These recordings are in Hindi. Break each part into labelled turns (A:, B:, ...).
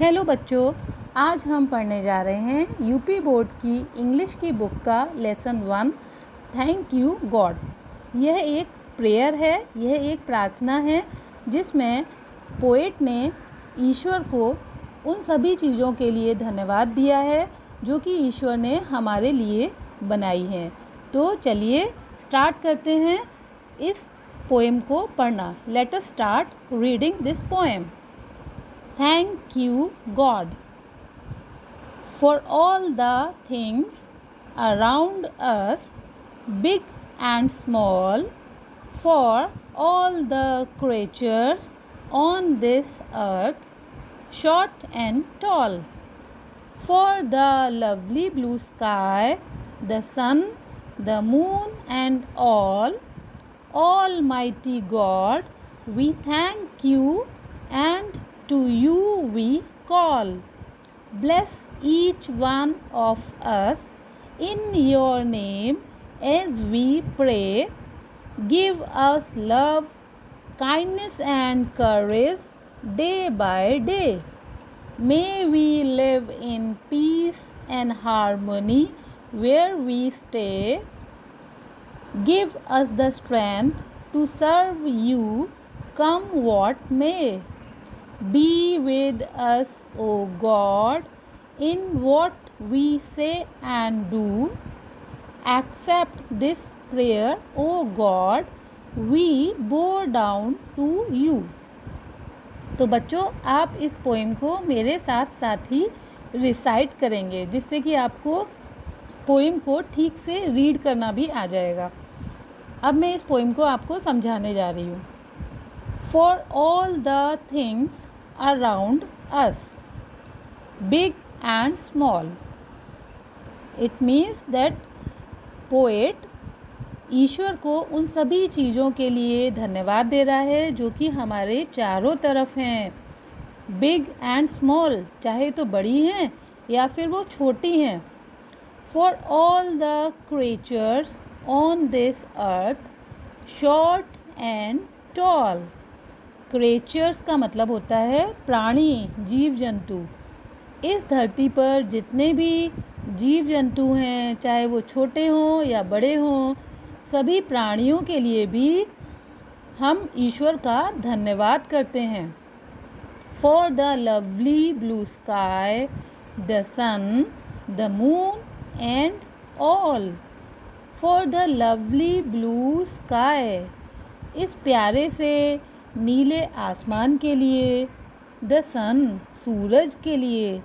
A: हेलो बच्चों, आज हम पढ़ने जा रहे हैं यूपी बोर्ड की इंग्लिश की बुक का लेसन 1 थैंक यू गॉड। यह एक प्रेयर है, यह एक प्रार्थना है जिसमें पोएट ने ईश्वर को उन सभी चीज़ों के लिए धन्यवाद दिया है जो कि ईश्वर ने हमारे लिए बनाई हैं। तो चलिए स्टार्ट करते हैं इस पोएम को पढ़ना। Let us start reading this poem. Thank you, God, for all the things around us, big and small, for all the creatures on this earth, short and tall, for the lovely blue sky, the sun, the moon, and all. Almighty God, we thank you and to you we call. Bless each one of us in your name as we pray. Give us love, kindness and courage day by day. May we live in peace and harmony where we stay. Give us the strength to serve you, come what may. Be with us, O God, in what we say and do. Accept this prayer, O God, we bow down to you. तो बच्चों, आप इस पोएम को मेरे साथ साथ ही रिसाइट करेंगे जिससे कि आपको पोएम को ठीक से रीड करना भी आ जाएगा। अब मैं इस पोएम को आपको समझाने जा रही हूँ। For all the things around us, big and small. It means that poet ईश्वर को उन सभी चीज़ों के लिए धन्यवाद दे रहा है जो कि हमारे चारों तरफ हैं। बिग एंड स्मॉल, चाहे तो बड़ी हैं या फिर वो छोटी हैं। For all the creatures on this earth, short and tall. Creatures का मतलब होता है प्राणी, जीव जंतु। इस धरती पर जितने भी जीव जंतु हैं, चाहे वो छोटे हों या बड़े हों, सभी प्राणियों के लिए भी हम ईश्वर का धन्यवाद करते हैं। For the lovely blue sky, the sun, the moon and all. For the lovely blue sky, इस प्यारे से नीले आसमान के लिए, द सन, सूरज के लिए,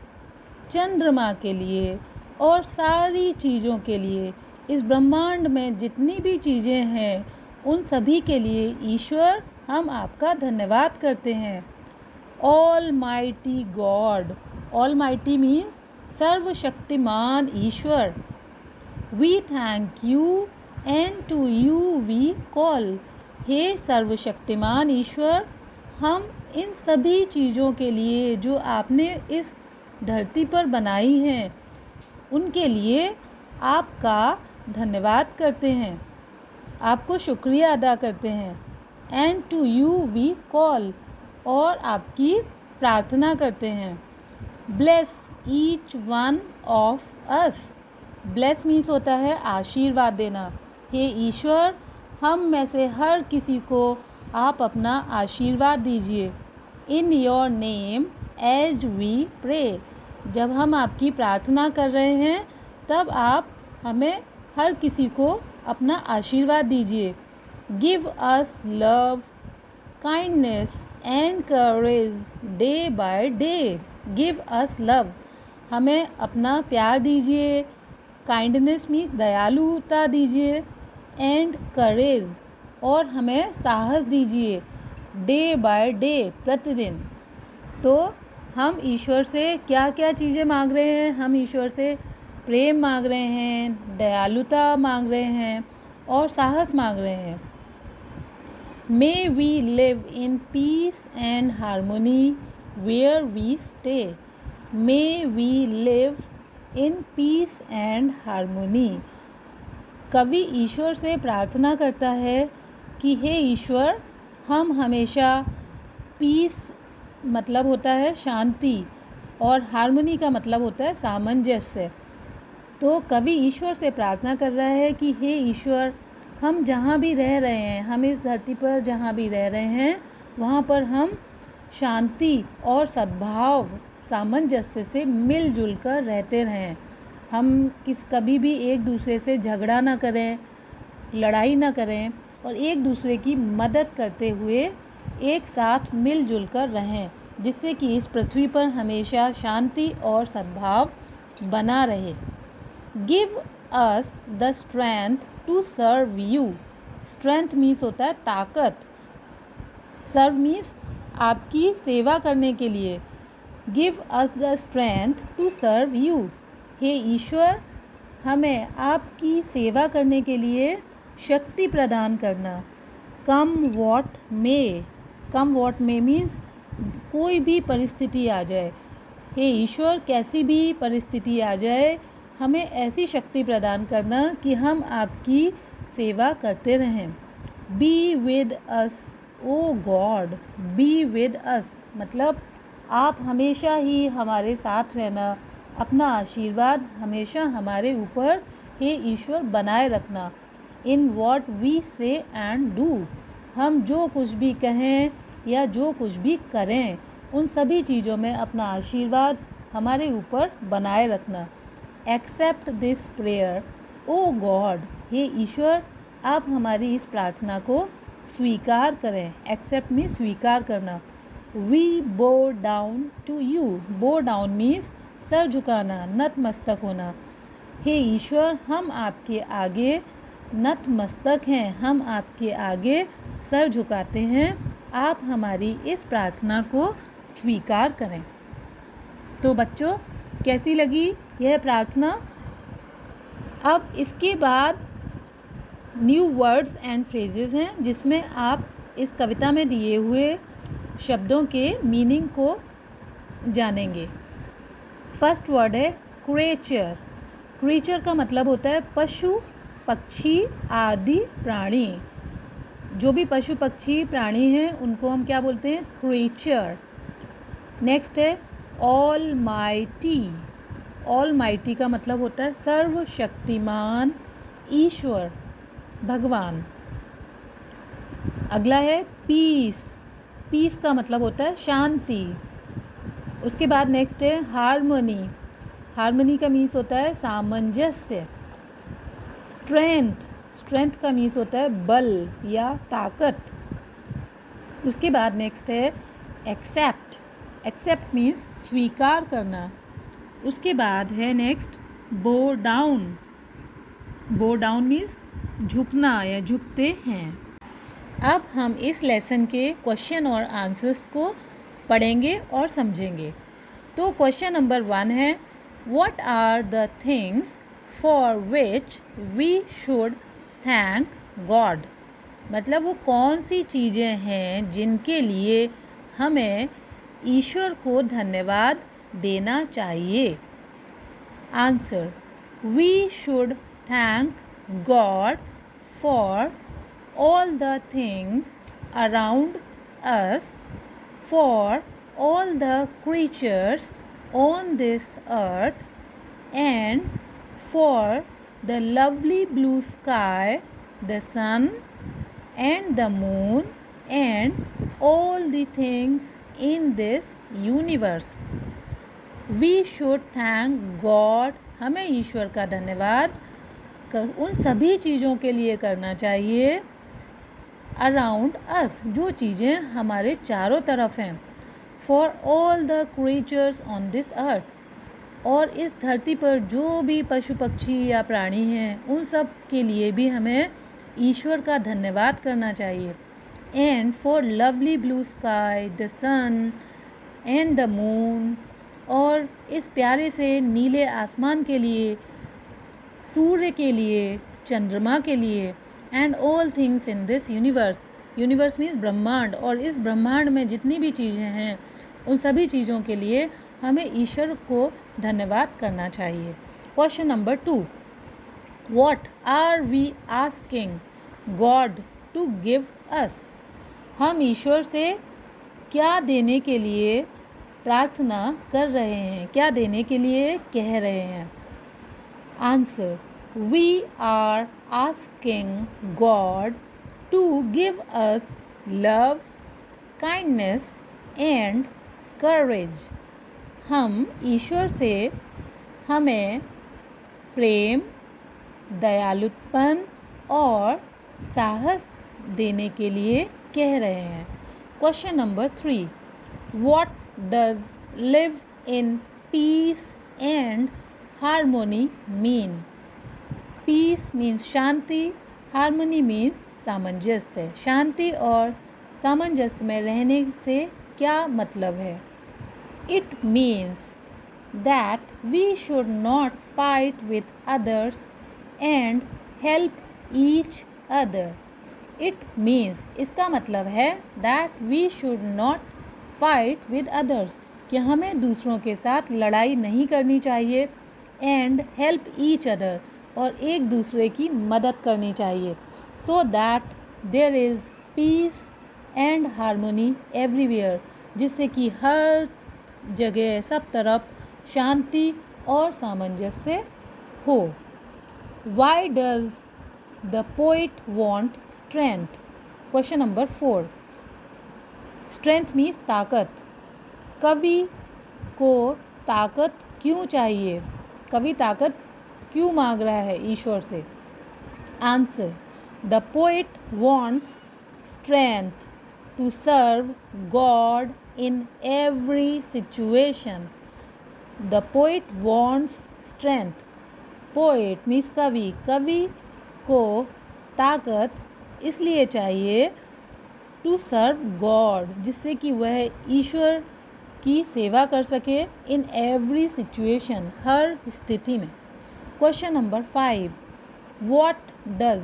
A: चंद्रमा के लिए और सारी चीज़ों के लिए, इस ब्रह्मांड में जितनी भी चीज़ें हैं उन सभी के लिए ईश्वर हम आपका धन्यवाद करते हैं। Almighty God, almighty means सर्वशक्तिमान ईश्वर। We thank you and to you we call, हे सर्वशक्तिमान ईश्वर, हम इन सभी चीज़ों के लिए जो आपने इस धरती पर बनाई हैं उनके लिए आपका धन्यवाद करते हैं, आपको शुक्रिया अदा करते हैं। And to you we call, और आपकी प्रार्थना करते हैं। Bless each one of us, bless means होता है आशीर्वाद देना। हे ईश्वर, हम में से हर किसी को आप अपना आशीर्वाद दीजिए। In your name as we pray, जब हम आपकी प्रार्थना कर रहे हैं तब आप हमें हर किसी को अपना आशीर्वाद दीजिए। Give us love, kindness and courage day by day. Give us love, हमें अपना प्यार दीजिए। काइंडनेस मीन्स दयालुता दीजिए। एंड करेज, और हमें साहस दीजिए। डे बाय डे, प्रतिदिन। तो हम ईश्वर से क्या क्या चीज़ें मांग रहे हैं? हम ईश्वर से प्रेम मांग रहे हैं, दयालुता मांग रहे हैं और साहस मांग रहे हैं। May we live in peace and harmony where we stay. May we live in peace and harmony. कवि ईश्वर से प्रार्थना करता है कि हे ईश्वर, हम हमेशा पीस मतलब होता है शांति, और हार्मनी का मतलब होता है सामंजस्य। तो कवि ईश्वर से प्रार्थना कर रहा है कि हे ईश्वर, हम जहाँ भी रह रहे हैं, हम इस धरती पर जहाँ भी रह रहे हैं, वहाँ पर हम शांति और सद्भाव सामंजस्य से मिलजुल कर रहते रहें। हम कभी भी एक दूसरे से झगड़ा ना करें, लड़ाई ना करें और एक दूसरे की मदद करते हुए एक साथ मिलजुल कर रहें, जिससे कि इस पृथ्वी पर हमेशा शांति और सद्भाव बना रहे। Give us the strength to serve you. Strength means होता है ताकत, सर्व मीन्स आपकी सेवा करने के लिए। Give us the strength to serve you. हे ईश्वर, हमें आपकी सेवा करने के लिए शक्ति प्रदान करना। Come what may. Come what may means कोई भी परिस्थिति आ जाए, हे ईश्वर कैसी भी परिस्थिति आ जाए, हमें ऐसी शक्ति प्रदान करना कि हम आपकी सेवा करते रहें। Be with us O God. Be with us मतलब आप हमेशा ही हमारे साथ रहना, अपना आशीर्वाद हमेशा हमारे ऊपर हे ईश्वर बनाए रखना। इन वॉट वी से एंड डू। हम जो कुछ भी कहें या जो कुछ भी करें, उन सभी चीज़ों में अपना आशीर्वाद हमारे ऊपर बनाए रखना। Accept this prayer O God. हे ईश्वर, आप हमारी इस प्रार्थना को स्वीकार करें। एक्सेप्ट मीन्स स्वीकार करना। We bow down to you. Bow down means सर झुकाना, नतमस्तक होना। हे ईश्वर, हम आपके आगे नतमस्तक हैं, हम आपके आगे सर झुकाते हैं, आप हमारी इस प्रार्थना को स्वीकार करें। तो बच्चों, कैसी लगी यह प्रार्थना? अब इसके बाद न्यू वर्ड्स एंड फ्रेजेस हैं, जिसमें आप इस कविता में दिए हुए शब्दों के मीनिंग को जानेंगे। फर्स्ट वर्ड है क्रिएचर। क्रिएचर का मतलब होता है पशु, पक्षी आदि प्राणी। जो भी पशु पक्षी प्राणी हैं उनको हम क्या बोलते हैं? क्रिएचर। नेक्स्ट है ऑल माइटी। ऑल माइटी का मतलब होता है सर्वशक्तिमान ईश्वर, भगवान। अगला है पीस। पीस का मतलब होता है शांति। उसके बाद नेक्स्ट है हार्मनी। हार्मनी का मीन्स होता है सामंजस्य। स्ट्रेंथ। स्ट्रेंथ का मीन्स होता है बल या ताकत। उसके बाद नेक्स्ट है एक्सेप्ट। एक्सेप्ट मीन्स स्वीकार करना। उसके बाद है नेक्स्ट बो डाउन। बो डाउन मीन्स झुकना या झुकते हैं। अब हम इस लेसन के क्वेश्चन और आंसर्स को पढ़ेंगे और समझेंगे। तो क्वेश्चन नंबर 1 है what are the things for which we should thank God. मतलब वो कौन सी चीज़ें हैं जिनके लिए हमें ईश्वर को धन्यवाद देना चाहिए। Answer, we should thank God for all the things around us, for all the creatures on this earth, and for the lovely blue sky, the sun and the moon, and all the things in this universe. We should thank God. हमें ईश्वर का धन्यवाद उन सभी चीज़ों के लिए करना चाहिए अराउंड अस, जो चीज़ें हमारे चारों तरफ हैं। For all the creatures on this earth, और इस धरती पर जो भी पशु पक्षी या प्राणी हैं उन सब के लिए भी हमें ईश्वर का धन्यवाद करना चाहिए। And for lovely blue sky, the sun and the moon, और इस प्यारे से नीले आसमान के लिए, सूर्य के लिए, चंद्रमा के लिए, and all things in this universe. Universe means ब्रह्मांड, और इस ब्रह्मांड में जितनी भी चीज़ें हैं उन सभी चीज़ों के लिए हमें ईश्वर को धन्यवाद करना चाहिए। Question number 2, what are we asking God to give us. हम ईश्वर से क्या देने के लिए प्रार्थना कर रहे हैं, क्या देने के लिए कह रहे हैं। Answer, we are asking God to give us love, kindness and courage. हम ईश्वर से हमें प्रेम, दयालुपन और साहस देने के लिए कह रहे हैं। Question number 3, what does live in peace and harmony mean? Peace means शांति, हार्मोनी मीन्स सामंजस्य। शांति और सामंजस्य में रहने से क्या मतलब है? It means that we should not fight with others and help each other. It means, इसका मतलब है that we should not fight with others, कि हमें दूसरों के साथ लड़ाई नहीं करनी चाहिए, एंड हेल्प ईच अदर, और एक दूसरे की मदद करनी चाहिए, so that there is peace and harmony everywhere, जिससे कि हर जगह सब तरफ शांति और सामंजस्य हो। Why does the poet want strength? Question number 4, strength means ताकत। कवि को ताकत क्यों चाहिए? कवि ताकत क्यों मांग रहा है ईश्वर से? Answer, the poet wants strength to serve God in every situation. The poet wants strength. Poet means कवि। कवि को ताकत इसलिए चाहिए टू सर्व गॉड, जिससे कि वह ईश्वर की सेवा कर सके इन एवरी सिचुएशन, हर स्थिति में। Question number 5, what does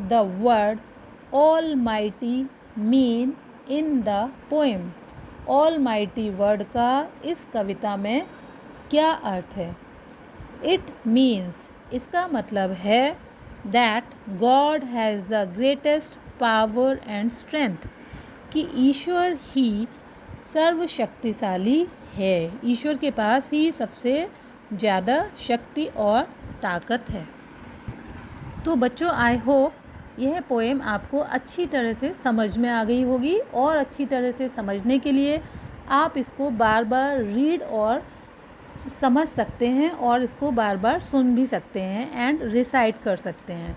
A: the word almighty mean in the poem? Almighty word का इस कविता में क्या अर्थ है? इट मीन्स, इसका मतलब है that God has the greatest power and strength, कि ईश्वर ही सर्वशक्तिशाली है। ईश्वर के पास ही सबसे ज़्यादा शक्ति और ताकत है। तो बच्चों, आई होप यह पोएम आपको अच्छी तरह से समझ में आ गई होगी, और अच्छी तरह से समझने के लिए आप इसको बार बार रीड और समझ सकते हैं, और इसको बार बार सुन भी सकते हैं एंड रिसाइट कर सकते हैं।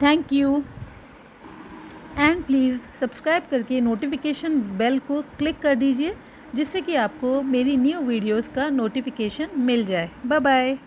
A: Thank you, and please subscribe करके नोटिफिकेशन बेल को क्लिक कर दीजिए, जिससे कि आपको मेरी न्यू वीडियोस का नोटिफिकेशन मिल जाए। Bye bye.